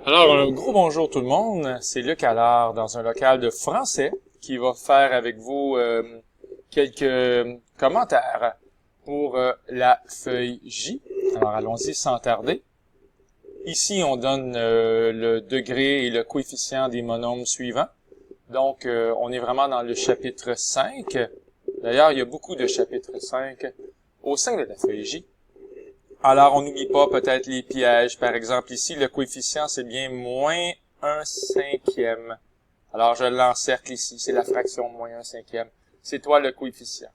Alors, un gros bonjour tout le monde, c'est Luc Allard dans un local de français qui va faire avec vous quelques commentaires pour la feuille J. Alors, allons-y sans tarder. Ici, on donne le degré et le coefficient des monômes suivants. Donc, on est vraiment dans le chapitre 5. D'ailleurs, il y a beaucoup de chapitres 5 au sein de la feuille J. Alors, on n'oublie pas peut-être les pièges. Par exemple, ici, le coefficient, c'est bien moins 1/5. Alors, je l'encercle ici. C'est la fraction de moins 1/5. C'est toi le coefficient.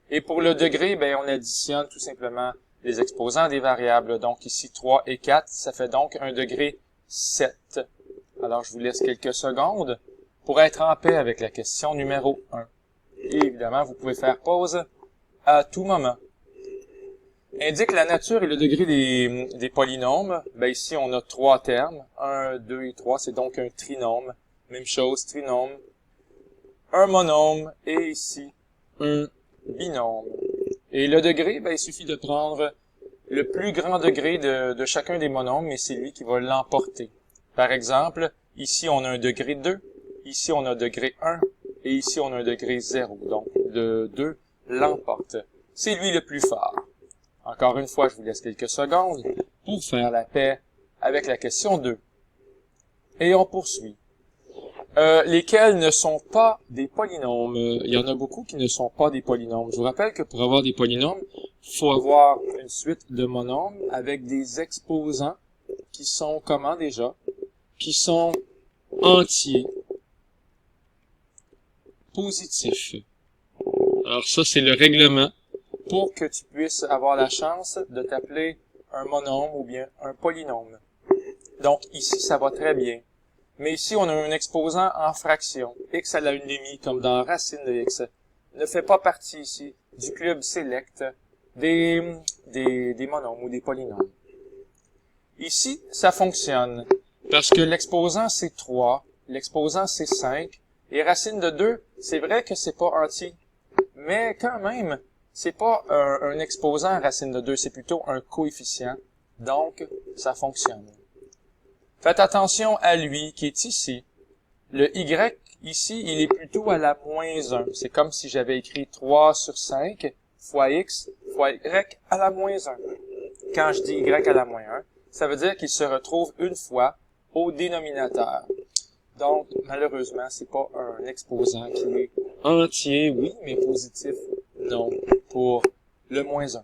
Et pour le degré, ben, on additionne tout simplement les exposants des variables. Donc, ici, 3 et 4, ça fait donc un degré 7. Alors, je vous laisse quelques secondes pour être en paix avec la question numéro 1. Et évidemment, vous pouvez faire pause à tout moment. Indique la nature et le degré des polynômes. Ben ici, on a 3 termes. 1, 2 et 3, c'est donc un trinôme. Même chose, trinôme. Un monôme et ici, un binôme. Et le degré, ben il suffit de prendre le plus grand degré de chacun des monômes, et c'est lui qui va l'emporter. Par exemple, ici, on a un degré 2. Ici, on a un degré 1. Et ici, on a un degré 0. Donc, le 2 l'emporte. C'est lui le plus fort. Encore une fois, je vous laisse quelques secondes pour faire la paix avec la question 2. Et on poursuit. Lesquels ne sont pas des polynômes? Il y en a beaucoup qui ne sont pas des polynômes. Je vous rappelle que pour avoir des polynômes, il faut avoir une suite de monômes avec des exposants qui sont comment déjà? Qui sont entiers, positifs. Alors ça, c'est le règlement pour que tu puisses avoir la chance de t'appeler un monôme ou bien un polynôme. Donc ici, ça va très bien. Mais ici, on a un exposant en fraction. X à la 1/2, comme dans racine de x. Ne fait pas partie ici du club select des monômes ou des polynômes. Ici, ça fonctionne parce que l'exposant, c'est 3, l'exposant, c'est 5, et racine de 2, c'est vrai que c'est pas entier. Mais quand même, c'est pas un exposant racine de 2, c'est plutôt un coefficient. Donc, ça fonctionne. Faites attention à lui qui est ici. Le y, ici, il est plutôt à la moins 1. C'est comme si j'avais écrit 3 sur 5 fois x fois y à la moins 1. Quand je dis y à la moins 1, ça veut dire qu'il se retrouve une fois au dénominateur. Donc, malheureusement, c'est pas un exposant qui est entier, oui, mais positif, non, pour le moins 1.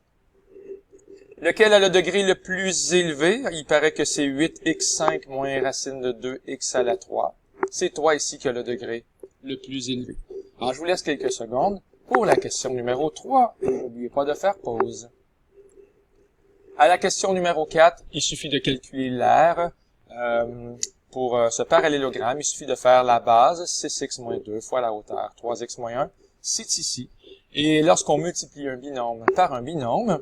Lequel a le degré le plus élevé? Il paraît que c'est 8x5 moins racine de 2x à la 3. C'est toi ici qui a le degré le plus élevé. Alors, je vous laisse quelques secondes pour la question numéro 3. Et n'oubliez pas de faire pause. À la question numéro 4, il suffit de calculer l'aire. Pour ce parallélogramme, il suffit de faire la base, 6x moins 2 fois la hauteur, 3x moins 1, c'est ici. Et lorsqu'on multiplie un binôme par un binôme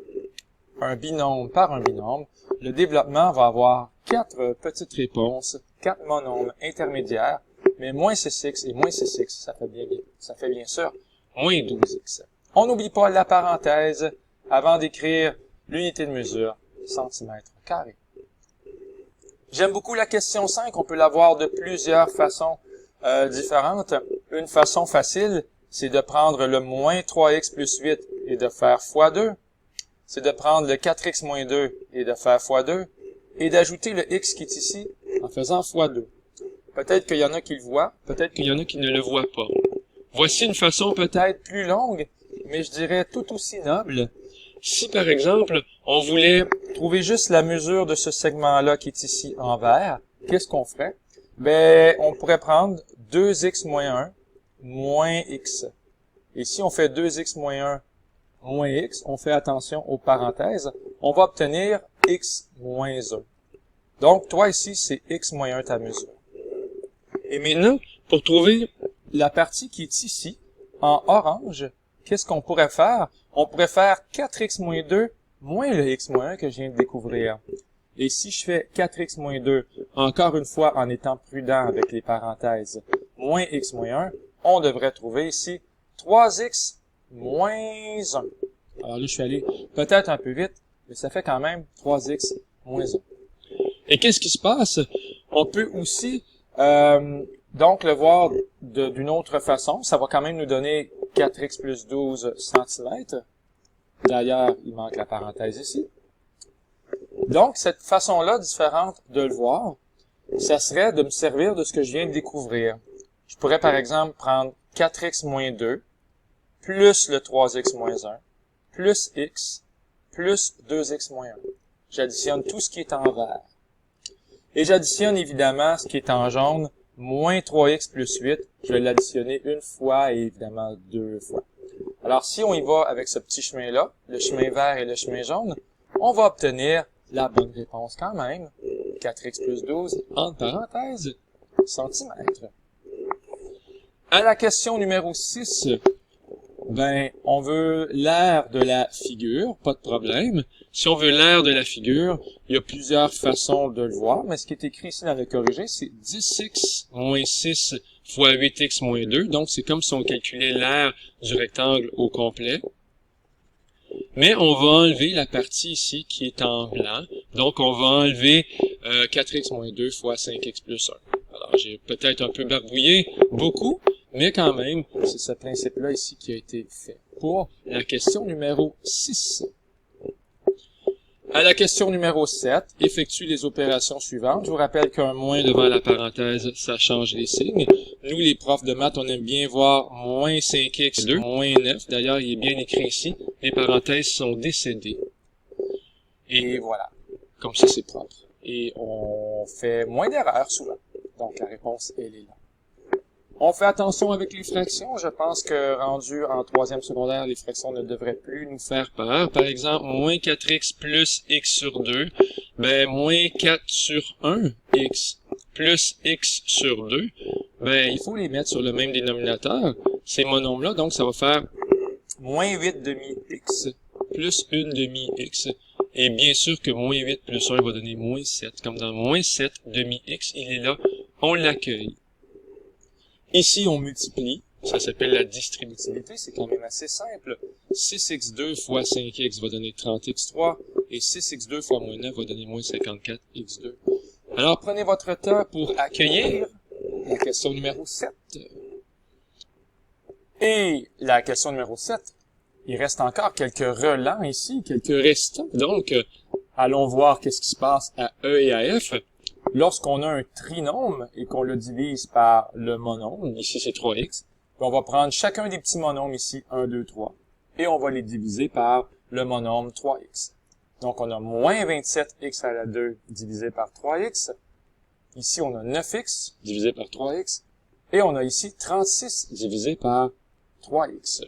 par un binôme, le développement va avoir 4 petites réponses, 4 monômes intermédiaires, mais moins 6x et moins 6x, ça fait bien sûr moins 12x. On n'oublie pas la parenthèse avant d'écrire l'unité de mesure, centimètres carrés. J'aime beaucoup la question 5, on peut la voir de plusieurs façons différentes. Une façon facile, c'est de prendre le moins 3x plus 8 et de faire fois 2. C'est de prendre le 4x moins 2 et de faire fois 2. Et d'ajouter le x qui est ici en faisant fois 2. Peut-être qu'il y en a qui le voient, peut-être qu'il y en a qui ne le voient pas. Voici une façon peut-être plus longue, mais je dirais tout aussi noble. Si, par exemple, on voulait trouver juste la mesure de ce segment-là qui est ici en vert, qu'est-ce qu'on ferait? Ben, on pourrait prendre 2x moins 1 moins x. Et si on fait 2x moins 1 moins x, on fait attention aux parenthèses, on va obtenir x moins 1. Donc, toi ici, c'est x moins 1 ta mesure. Et maintenant, pour trouver la partie qui est ici, en orange, qu'est-ce qu'on pourrait faire? On pourrait faire 4x moins 2 moins le x moins 1 que je viens de découvrir. Et si je fais 4x moins 2, encore une fois en étant prudent avec les parenthèses, moins x moins 1, on devrait trouver ici 3x moins 1. Alors là, je suis allé peut-être un peu vite, mais ça fait quand même 3x moins 1. Et qu'est-ce qui se passe? On peut aussi donc le voir d'une autre façon. Ça va quand même nous donner 4x plus 12 cm. D'ailleurs, il manque la parenthèse ici. Donc, cette façon-là différente de le voir, ça serait de me servir de ce que je viens de découvrir. Je pourrais par exemple prendre 4x moins 2, plus le 3x moins 1, plus x, plus 2x moins 1. J'additionne tout ce qui est en vert. Et j'additionne évidemment ce qui est en jaune, moins 3x plus 8. Je vais l'additionner une fois et évidemment deux fois. Alors si on y va avec ce petit chemin-là, le chemin vert et le chemin jaune, on va obtenir la bonne réponse quand même. 4x plus 12, entre parenthèses, centimètres. À la question numéro 6, on veut l'aire de la figure, pas de problème. Si on veut l'aire de la figure, il y a plusieurs façons de le voir, mais ce qui est écrit ici dans le corrigé, c'est 10x moins 6 fois 8x moins 2. Donc, c'est comme si on calculait l'aire du rectangle au complet. Mais on va enlever la partie ici qui est en blanc. Donc, on va enlever 4x moins 2 fois 5x plus 1. Alors, j'ai peut-être un peu barbouillé, beaucoup, mais quand même, c'est ce principe-là ici qui a été fait pour la question numéro 6. À la question numéro 7, effectue les opérations suivantes. Je vous rappelle qu'un moins devant la parenthèse, ça change les signes. Nous, les profs de maths, on aime bien voir moins 5x2, moins 9. D'ailleurs, il est bien écrit ici. Les parenthèses sont décédées. Et voilà. Comme ça, c'est propre. Et on fait moins d'erreurs souvent. Donc, la réponse, elle est là. On fait attention avec les fractions. Je pense que rendu en troisième secondaire, les fractions ne devraient plus nous faire peur. Par exemple, moins 4x plus x sur 2, moins 4 sur 1 x plus x sur 2, il faut les mettre sur le même dénominateur, ces monomes-là. Donc, ça va faire moins 8 demi-x plus 1 demi-x. Et bien sûr que moins 8 plus 1 va donner moins 7. Comme dans moins 7 demi-x, il est là, on l'accueille. Ici, on multiplie. Ça s'appelle la distributivité. C'est quand même assez simple. 6x2 fois 5x va donner 30x3. Et 6x2 fois moins 9 va donner moins 54x2. Alors, prenez votre temps pour accueillir la question numéro 7. Et la question numéro 7, il reste encore quelques relents ici, quelques restants. Donc, allons voir qu'est-ce qui se passe à E et à F. Lorsqu'on a un trinôme et qu'on le divise par le monôme, ici c'est 3x, on va prendre chacun des petits monômes ici, 1, 2, 3, et on va les diviser par le monôme 3x. Donc on a moins 27x à la 2 divisé par 3x. Ici on a 9x divisé par 3x. Et on a ici 36 divisé par 3x.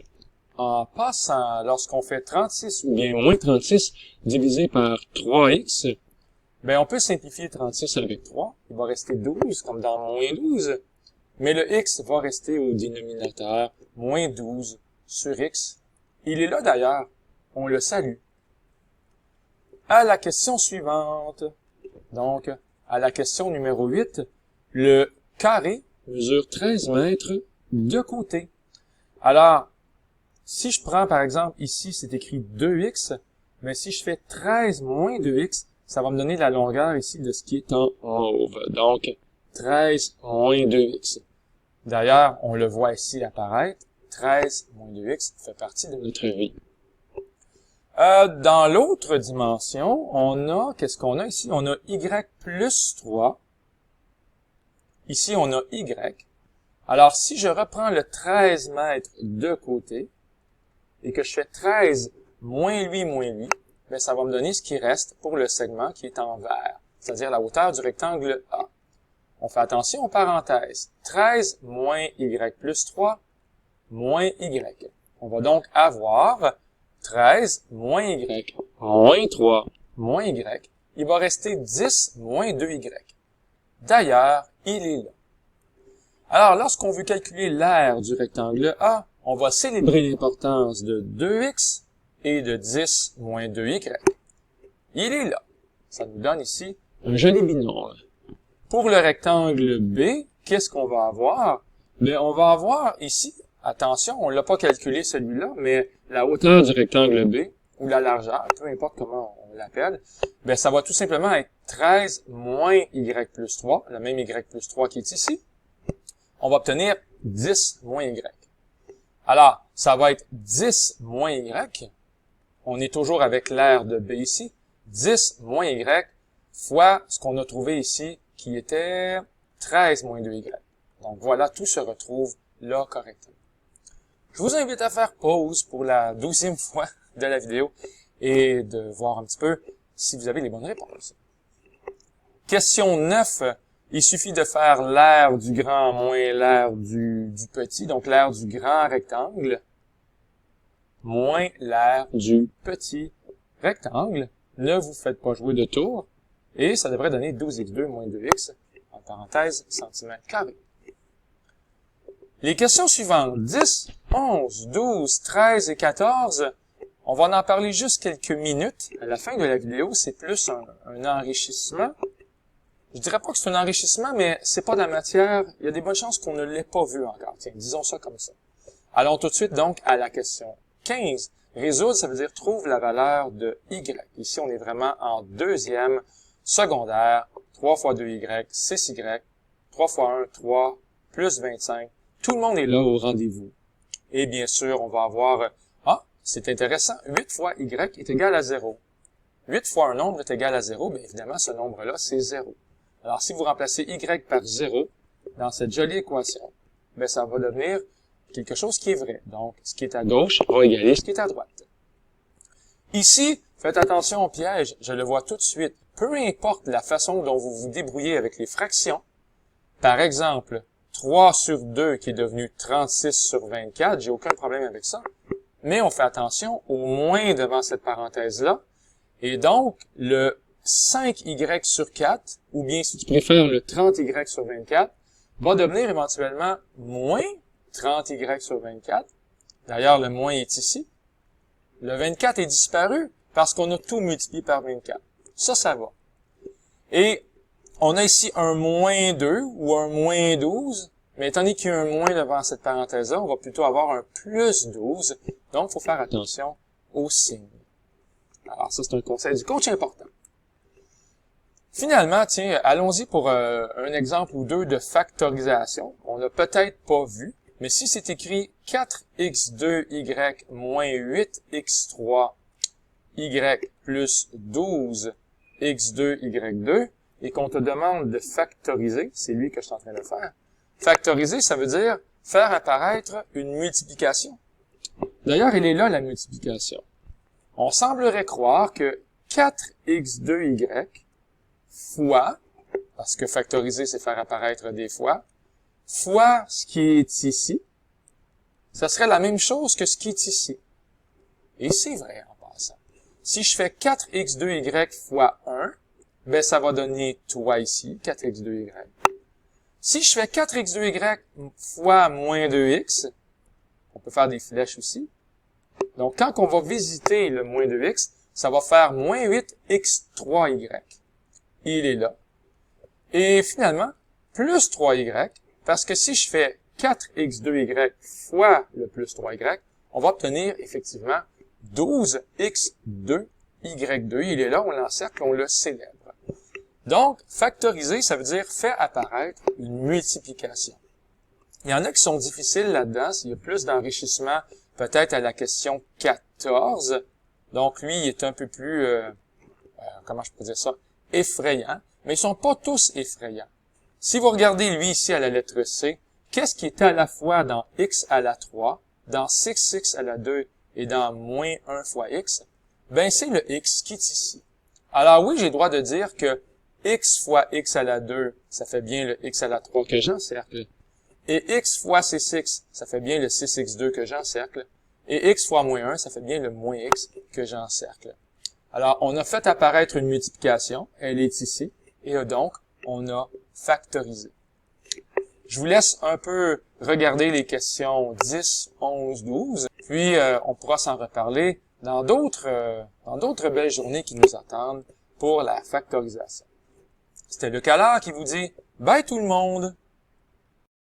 En passant, lorsqu'on fait 36 ou bien moins 36 divisé par 3x, on peut simplifier 36 avec 3. Il va rester 12, comme dans moins 12. Mais le x va rester au dénominateur, moins 12 sur x. Il est là d'ailleurs. On le salue. À la question suivante. Donc, à la question numéro 8, le carré mesure 13 mètres de côté. Alors, si je prends par exemple ici, c'est écrit 2x, mais si je fais 13 moins 2x, ça va me donner la longueur ici de ce qui est en mauve. Donc, 13 moins 2x. D'ailleurs, on le voit ici apparaître. 13 moins 2x fait partie de notre vie. Dans l'autre dimension, on a, qu'est-ce qu'on a ici? On a y plus 3. Ici, on a y. Alors, si je reprends le 13 mètres de côté, et que je fais 13 moins 8 moins 8, ça va me donner ce qui reste pour le segment qui est en vert, c'est-à-dire la hauteur du rectangle A. On fait attention aux parenthèses. 13 moins y plus 3 moins y. On va donc avoir 13 moins y moins 3 moins y. Il va rester 10 moins 2y. D'ailleurs, il est là. Alors, lorsqu'on veut calculer l'aire du rectangle A, on va célébrer l'importance de 2x et de 10 moins 2y. Il est là. Ça nous donne ici un joli binôme. Pour le rectangle B, qu'est-ce qu'on va avoir? On va avoir ici, attention, on l'a pas calculé celui-là, mais la hauteur du rectangle B, ou la largeur, peu importe comment on l'appelle, ben ça va tout simplement être 13 moins y plus 3, le même y plus 3 qui est ici. On va obtenir 10 moins y. Alors, ça va être 10 moins y, on est toujours avec l'aire de B ici, 10 moins y fois ce qu'on a trouvé ici, qui était 13 moins 2y. Donc voilà, tout se retrouve là correctement. Je vous invite à faire pause pour la 12e fois de la vidéo et de voir un petit peu si vous avez les bonnes réponses. Question 9. Il suffit de faire l'aire du grand moins l'aire du petit, donc l'aire du grand rectangle, moins l'aire du petit rectangle. Ne vous faites pas jouer de tour, et ça devrait donner 12x2 moins 2x, en parenthèse, centimètres carrés. Les questions suivantes, 10, 11, 12, 13 et 14, on va en parler juste quelques minutes. À la fin de la vidéo, c'est plus un enrichissement. Je dirais pas que c'est un enrichissement, mais c'est pas de la matière. Il y a des bonnes chances qu'on ne l'ait pas vu encore. Tiens, disons ça comme ça. Allons tout de suite donc à la question 15. Résoudre, ça veut dire trouve la valeur de y. Ici, on est vraiment en deuxième secondaire. 3 fois 2y, 6y. 3 fois 1, 3, plus 25. Tout le monde est là au rendez-vous. Et bien sûr, on va avoir... Ah, c'est intéressant. 8 fois y est égal à 0. 8 fois un nombre est égal à 0. Bien évidemment, ce nombre-là, c'est 0. Alors, si vous remplacez y par 0 dans cette jolie équation, bien, ça va devenir quelque chose qui est vrai. Donc, ce qui est à gauche va égaler ce qui est à droite. Ici, faites attention au piège, je le vois tout de suite. Peu importe la façon dont vous vous débrouillez avec les fractions, par exemple, 3 sur 2 qui est devenu 36 sur 24, j'ai aucun problème avec ça. Mais on fait attention au moins devant cette parenthèse-là. Et donc, le 5y sur 4, ou bien si tu préfères le 30y sur 24, va devenir éventuellement moins 30y sur 24. D'ailleurs, le moins est ici. Le 24 est disparu parce qu'on a tout multiplié par 24. Ça va. Et on a ici un moins 2 ou un moins 12, mais étant donné qu'il y a un moins devant cette parenthèse-là, on va plutôt avoir un plus 12. Donc, il faut faire attention au signe. Alors, ça, c'est un conseil du coach important. Finalement, tiens, allons-y pour un exemple ou deux de factorisation. On n'a peut-être pas vu, mais si c'est écrit 4x2y moins 8x3y plus 12x2y2 et qu'on te demande de factoriser, c'est lui que je suis en train de faire. Factoriser, ça veut dire faire apparaître une multiplication. D'ailleurs, elle est là, la multiplication. On semblerait croire que 4x2y fois, parce que factoriser, c'est faire apparaître des fois, fois ce qui est ici, ça serait la même chose que ce qui est ici. Et c'est vrai en passant. Si je fais 4x2y fois 1, ben ça va donner 3 ici, 4x2y. Si je fais 4x2y fois moins 2x, on peut faire des flèches aussi. Donc, quand on va visiter le moins 2x, ça va faire moins 8x3y. Il est là. Et finalement, plus 3y, parce que si je fais 4x2y fois le plus 3y, on va obtenir effectivement 12x2y2. Il est là, on l'encercle, on le célèbre. Donc, factoriser, ça veut dire faire apparaître une multiplication. Il y en a qui sont difficiles là-dedans, il y a plus d'enrichissement peut-être à la question 14. Donc, lui, il est un peu plus, comment je peux dire ça, effrayant, mais ils sont pas tous effrayants. Si vous regardez lui ici à la lettre C, qu'est-ce qui est à la fois dans x à la 3, dans 6x à la 2 et dans moins 1 fois x? Ben, c'est le x qui est ici. Alors oui, j'ai le droit de dire que x fois x à la 2, ça fait bien le x à la 3 que j'encercle. Et x fois c6, ça fait bien le 6x2 que j'encercle. Et x fois moins 1, ça fait bien le moins x que j'encercle. Alors, on a fait apparaître une multiplication, elle est ici, et donc, on a factorisé. Je vous laisse un peu regarder les questions 10, 11, 12, puis on pourra s'en reparler dans d'autres belles journées qui nous attendent pour la factorisation. C'était Luc Allard qui vous dit « Bye tout le monde »